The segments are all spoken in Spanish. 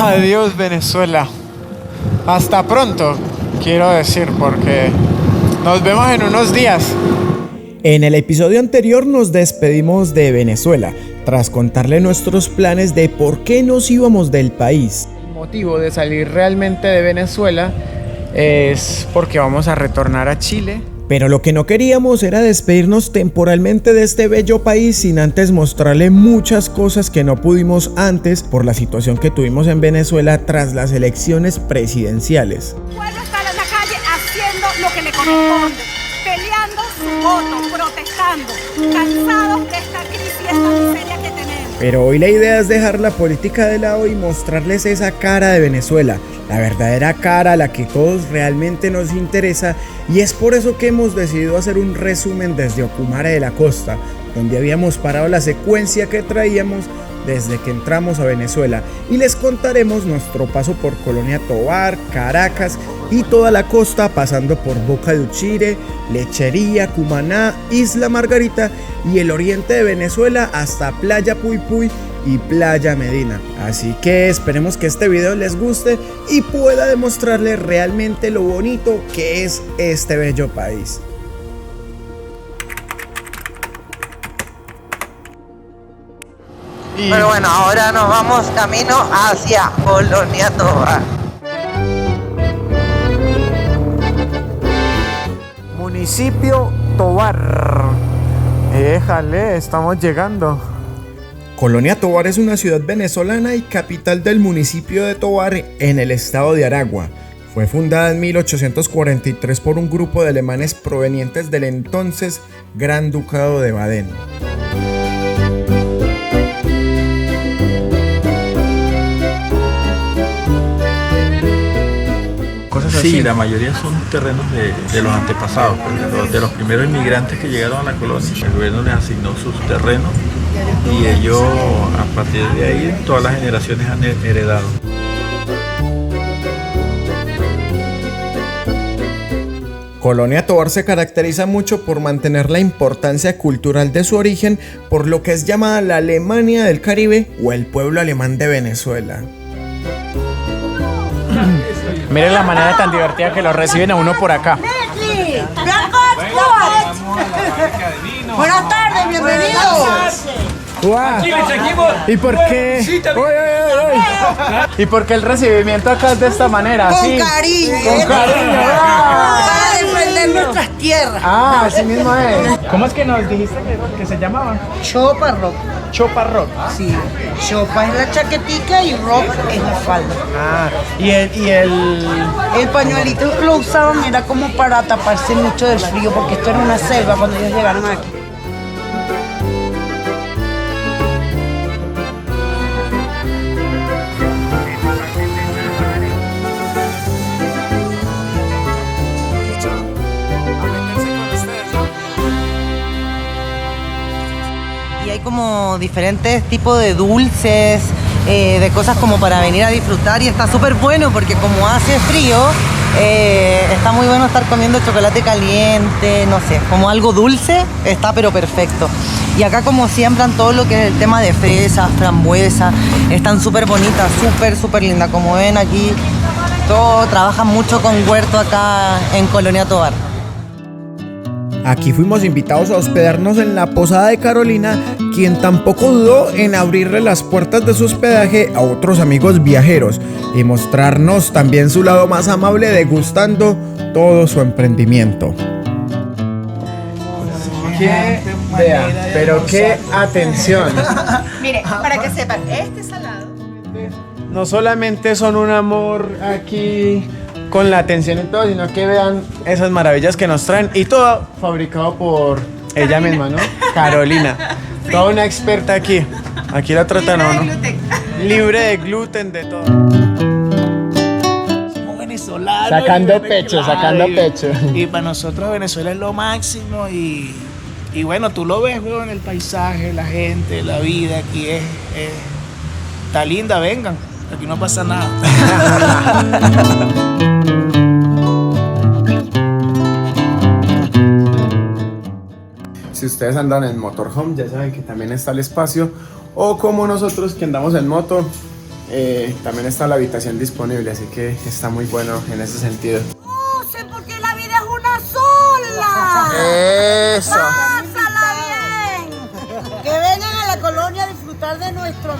Adiós, Venezuela. Hasta pronto, quiero decir, porque nos vemos en unos días. En el episodio anterior nos despedimos de Venezuela, tras contarle nuestros planes de por qué nos íbamos del país. El motivo de salir realmente de Venezuela es porque vamos a retornar a Chile. Pero lo que no queríamos era despedirnos temporalmente de este bello país sin antes mostrarle muchas cosas que no pudimos antes por la situación que tuvimos en Venezuela tras las elecciones presidenciales. El pueblo está en la calle haciendo lo que le corresponde, peleando su voto, protestando, cansados de esta crisis y esta miseria que tenemos. Pero hoy la idea es dejar la política de lado y mostrarles esa cara de Venezuela, la verdadera cara a la que todos realmente nos interesa, y es por eso que hemos decidido hacer un resumen desde Ocumare de la Costa, donde habíamos parado la secuencia que traíamos desde que entramos a Venezuela, y les contaremos nuestro paso por Colonia Tovar, Caracas y toda la costa, pasando por Boca de Uchire, Lechería, Cumaná, Isla Margarita y el oriente de Venezuela hasta Playa Puypuy y Playa Medina. Así que esperemos que este video les guste y pueda demostrarles realmente lo bonito que es este bello país. Pero bueno, ahora nos vamos camino hacia Colonia Tovar. Municipio Tovar. Déjale, estamos llegando. Colonia Tovar es una ciudad venezolana y capital del municipio de Tovar en el estado de Aragua. Fue fundada en 1843 por un grupo de alemanes provenientes del entonces Gran Ducado de Baden. Sí, la mayoría son terrenos de los antepasados, de los primeros inmigrantes que llegaron a la colonia. El gobierno les asignó sus terrenos y ellos, a partir de ahí, todas las generaciones han heredado. Colonia Tovar se caracteriza mucho por mantener la importancia cultural de su origen, por lo que es llamada la Alemania del Caribe o el pueblo alemán de Venezuela. Miren la manera tan divertida que lo reciben a uno por acá. Buenas tardes, bienvenidos. ¡Guau! ¿Y por qué? ¿Y por qué el recibimiento acá es de esta manera? Con ¿Sí? cariño. Con cariño. Para defender nuestras tierras. Ah, así mismo es. ¿Cómo es que nos dijiste que se llamaba? Chopa rock. Chopa rock. Sí. Chopa es la chaquetica y rock es la falda. Ah, y el El pañuelito lo usaban era como para taparse mucho del frío porque esto era una selva cuando ellos llegaron aquí. Y hay como diferentes tipos de dulces, de cosas como para venir a disfrutar y está súper bueno porque como hace frío, está muy bueno estar comiendo chocolate caliente, no sé, como algo dulce, está pero perfecto. Y acá como siembran todo lo que es el tema de fresas, frambuesas, están súper bonitas, súper lindas. Como ven aquí, todo trabajan mucho con huerto acá en Colonia Tovar. Aquí fuimos invitados a hospedarnos en la posada de Carolina, quien tampoco dudó en abrirle las puertas de su hospedaje a otros amigos viajeros y mostrarnos también su lado más amable degustando todo su emprendimiento. Pero qué atención. Mire, para que sepan, este salado. No solamente son un amor aquí con la atención y todo, sino que vean esas maravillas que nos traen y todo fabricado por ella misma, ¿no? Carolina. Sí. Toda una experta aquí. Aquí la tratan a uno. Libre de gluten, de todo. Somos venezolanos. Sacando pecho. Y para nosotros Venezuela es lo máximo y bueno, tú lo ves, weón, el paisaje, la gente, la vida aquí está linda, vengan. Aquí no pasa nada. Si ustedes andan en motorhome, ya saben que también está el espacio. O como nosotros que andamos en moto, también está la habitación disponible, así que está muy bueno en ese sentido. No sé por qué la vida es una sola. Eso. Pásala bien. Que vengan a la colonia a disfrutar de nuestro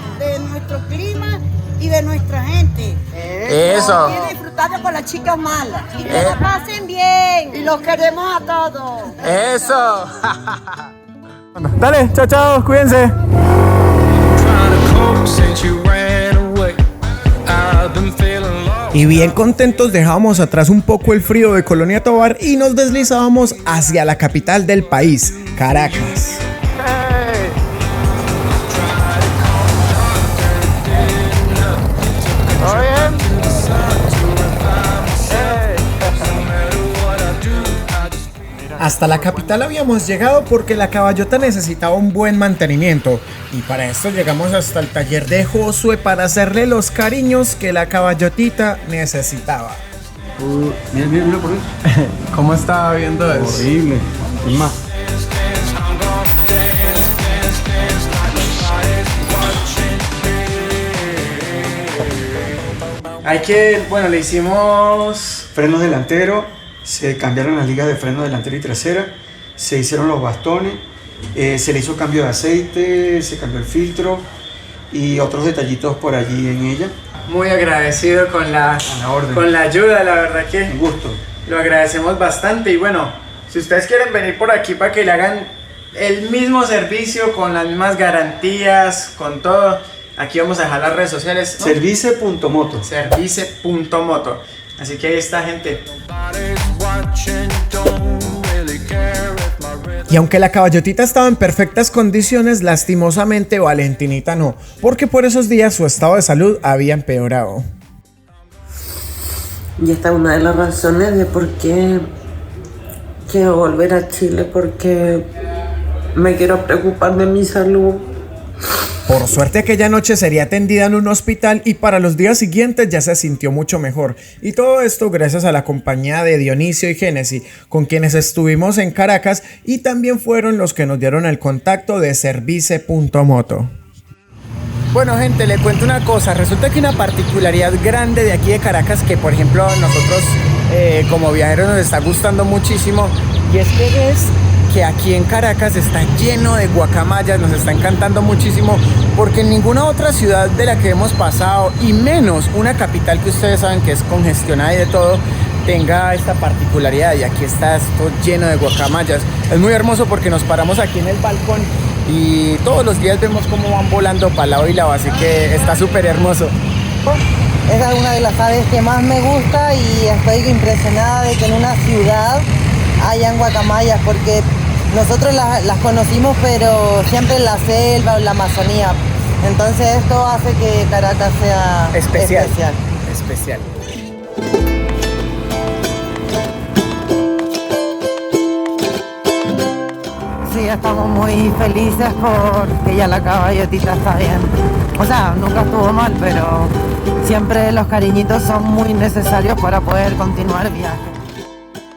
clima y de nuestra gente. Eso. Y disfrutando con las chicas malas. Y que la pasen bien. Y los queremos a todos. Eso. Dale, chao, chao, cuídense. Y bien contentos dejábamos atrás un poco el frío de Colonia Tovar y nos deslizábamos hacia la capital del país, Caracas. Hasta la capital habíamos llegado porque la caballota necesitaba un buen mantenimiento y para esto llegamos hasta el taller de Josué para hacerle los cariños que la caballotita necesitaba. Mira por eso. ¿Cómo estaba viendo eso? Horrible. Es más. Le hicimos... Frenos delanteros, se cambiaron las ligas de freno delantero y trasera, se hicieron los bastones, se le hizo cambio de aceite, se cambió el filtro y otros detallitos por allí en ella. Muy agradecido con la orden. Con la ayuda, la verdad que Un gusto. lo agradecemos bastante. Y bueno, si ustedes quieren venir por aquí para que le hagan el mismo servicio con las mismas garantías, con todo, aquí vamos a dejar las redes sociales, ¿no? Service.moto. Service.moto. Así que ahí está, gente. Y aunque la caballotita estaba en perfectas condiciones, lastimosamente Valentinita no, porque por esos días su estado de salud había empeorado. Y esta es una de las razones de por qué quiero volver a Chile, porque me quiero preocupar de mi salud. Por suerte aquella noche sería atendida en un hospital y para los días siguientes ya se sintió mucho mejor. Y todo esto gracias a la compañía de Dionisio y Génesis, con quienes estuvimos en Caracas y también fueron los que nos dieron el contacto de Service.moto. Bueno, gente, le cuento una cosa. Resulta que una particularidad grande de aquí de Caracas que, por ejemplo, a nosotros como viajeros nos está gustando muchísimo, y es que ves que aquí en Caracas está lleno de guacamayas, nos está encantando muchísimo, porque en ninguna otra ciudad de la que hemos pasado, y menos una capital que ustedes saben que es congestionada y de todo, tenga esta particularidad. Y aquí está esto lleno de guacamayas. Es muy hermoso porque nos paramos aquí en el balcón y todos los días vemos cómo van volando para lado y lado, así que está súper hermoso. Esa es una de las aves que más me gusta y estoy impresionada de que en una ciudad hayan guacamayas, porque nosotros las conocimos pero siempre en la selva o en la Amazonía. Entonces esto hace que Caracas sea especial. Sí, estamos muy felices porque ya la caballotita está bien. O sea, nunca estuvo mal, pero siempre los cariñitos son muy necesarios para poder continuar el viaje.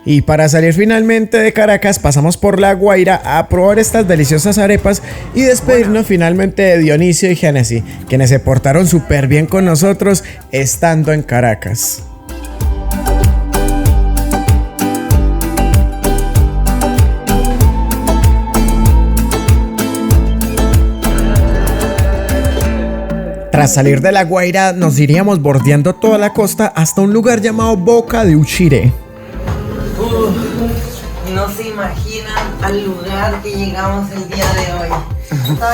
Y para salir finalmente de Caracas pasamos por La Guaira a probar estas deliciosas arepas y despedirnos finalmente de Dionisio y Génesis, quienes se portaron súper bien con nosotros estando en Caracas. Tras salir de La Guaira nos iríamos bordeando toda la costa hasta un lugar llamado Boca de Uchiré. No se imaginan al lugar que llegamos el día de hoy.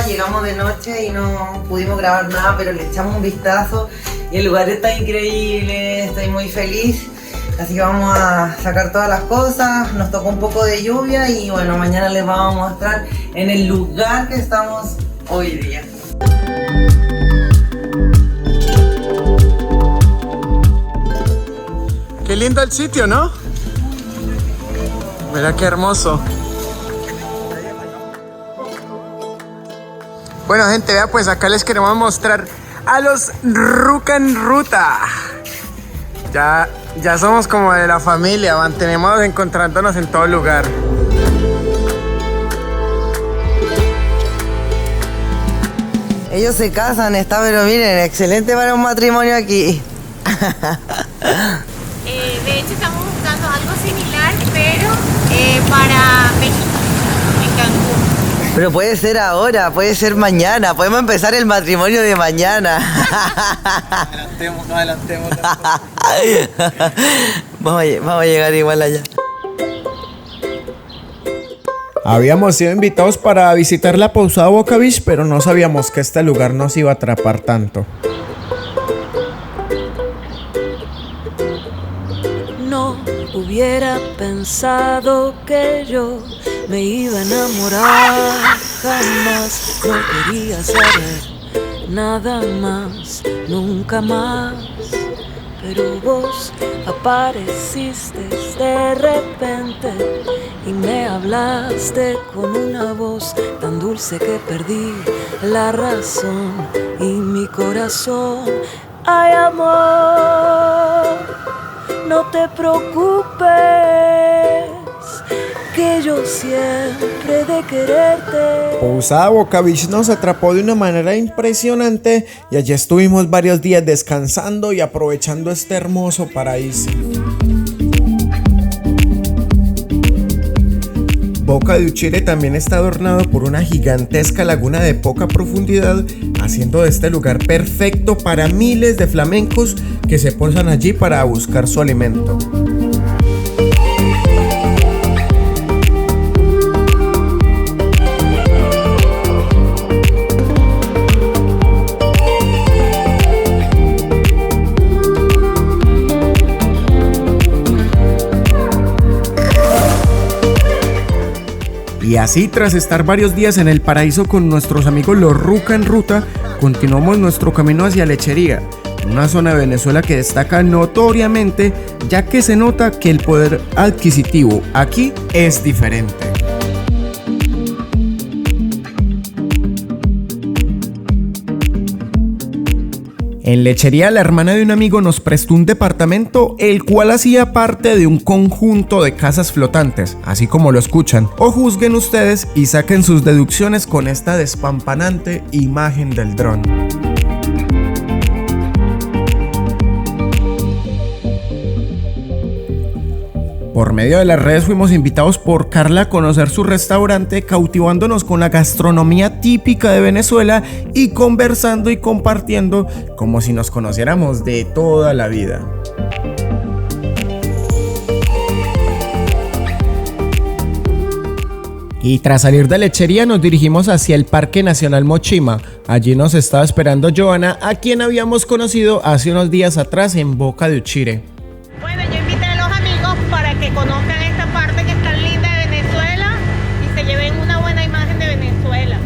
Llegamos de noche y no pudimos grabar nada, pero le echamos un vistazo y el lugar está increíble, estoy muy feliz. Así que vamos a sacar todas las cosas, nos tocó un poco de lluvia y bueno, mañana les vamos a mostrar en el lugar que estamos hoy día. Qué lindo el sitio, ¿no? Mira qué hermoso. Bueno, gente, vea, pues acá les queremos mostrar a los Ruca en Ruta. Ya somos como de la familia, mantenemos encontrándonos en todo lugar. Ellos se casan, está, pero miren, excelente para un matrimonio aquí. De hecho, estamos buscando algo similar, pero para México, en Cancún. Pero puede ser ahora, puede ser mañana, podemos empezar el matrimonio de mañana. No adelantemos. Vamos a llegar igual allá. Habíamos sido invitados para visitar la posada Boca Beach, pero no sabíamos que este lugar nos iba a atrapar tanto. No hubiera pensado que yo me iba a enamorar, jamás no quería saber nada más, nunca más. Pero vos apareciste de repente y me hablaste con una voz tan dulce que perdí la razón y mi corazón. Ay, amor, no te preocupes, que yo siempre de quererte. Posada Boca Beach nos atrapó de una manera impresionante y allí estuvimos varios días descansando y aprovechando este hermoso paraíso. Boca de Uchire también está adornado por una gigantesca laguna de poca profundidad, haciendo de este lugar perfecto para miles de flamencos que se posan allí para buscar su alimento. Y así, tras estar varios días en el paraíso con nuestros amigos los Ruca en Ruta, continuamos nuestro camino hacia Lechería, una zona de Venezuela que destaca notoriamente, ya que se nota que el poder adquisitivo aquí es diferente. En Lechería, la hermana de un amigo nos prestó un departamento, el cual hacía parte de un conjunto de casas flotantes, así como lo escuchan. O juzguen ustedes y saquen sus deducciones con esta despampanante imagen del dron. Por medio de las redes fuimos invitados por Carla a conocer su restaurante, cautivándonos con la gastronomía típica de Venezuela y conversando y compartiendo como si nos conociéramos de toda la vida. Y tras salir de Lechería nos dirigimos hacia el Parque Nacional Mochima. Allí nos estaba esperando Joana, a quien habíamos conocido hace unos días atrás en Boca de Uchire. Bueno, yo invité a los amigos para que conozcan esta parte que es tan linda de Venezuela y se lleven una buena imagen de Venezuela.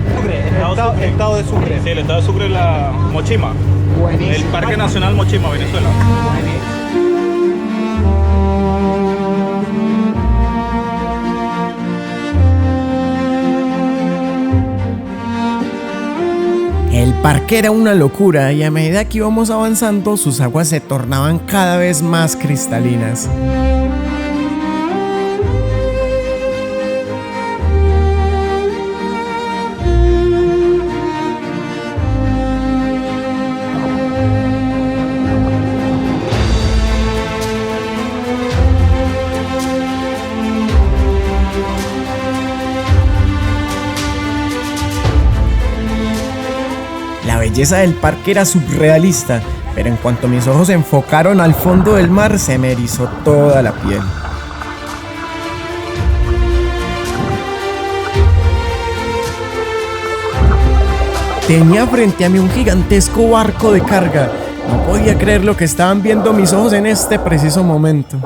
Estado de Sucre. Sí, el estado de Sucre, la Mochima. Buenísimo. El Parque Nacional Mochima, Venezuela. El parque era una locura y a medida que íbamos avanzando sus aguas se tornaban cada vez más cristalinas. La belleza del parque era surrealista, pero en cuanto mis ojos se enfocaron al fondo del mar, se me erizó toda la piel. Tenía frente a mí un gigantesco barco de carga. No podía creer lo que estaban viendo mis ojos en este preciso momento.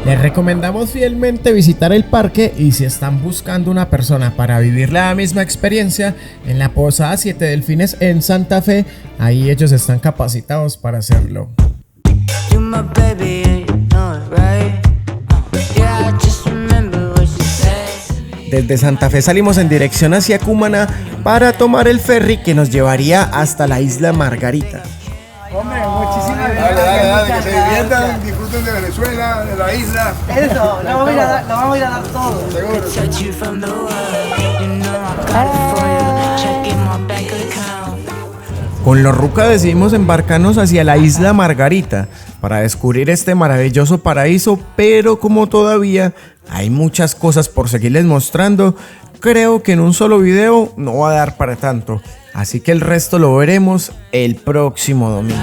Les recomendamos fielmente visitar el parque y si están buscando una persona para vivir la misma experiencia, en la Posada 7 Delfines en Santa Fe, ahí ellos están capacitados para hacerlo. Desde Santa Fe salimos en dirección hacia Cumaná para tomar el ferry que nos llevaría hasta la isla Margarita. Hombre, muchísimas gracias. Dale, que se diviertan, disfruten de Venezuela, de la isla. Eso, lo vamos a ir a dar todo. Con los Ruca decidimos embarcarnos hacia la isla Margarita para descubrir este maravilloso paraíso, pero como todavía hay muchas cosas por seguirles mostrando, creo que en un solo video no va a dar para tanto, así que el resto lo veremos el próximo domingo.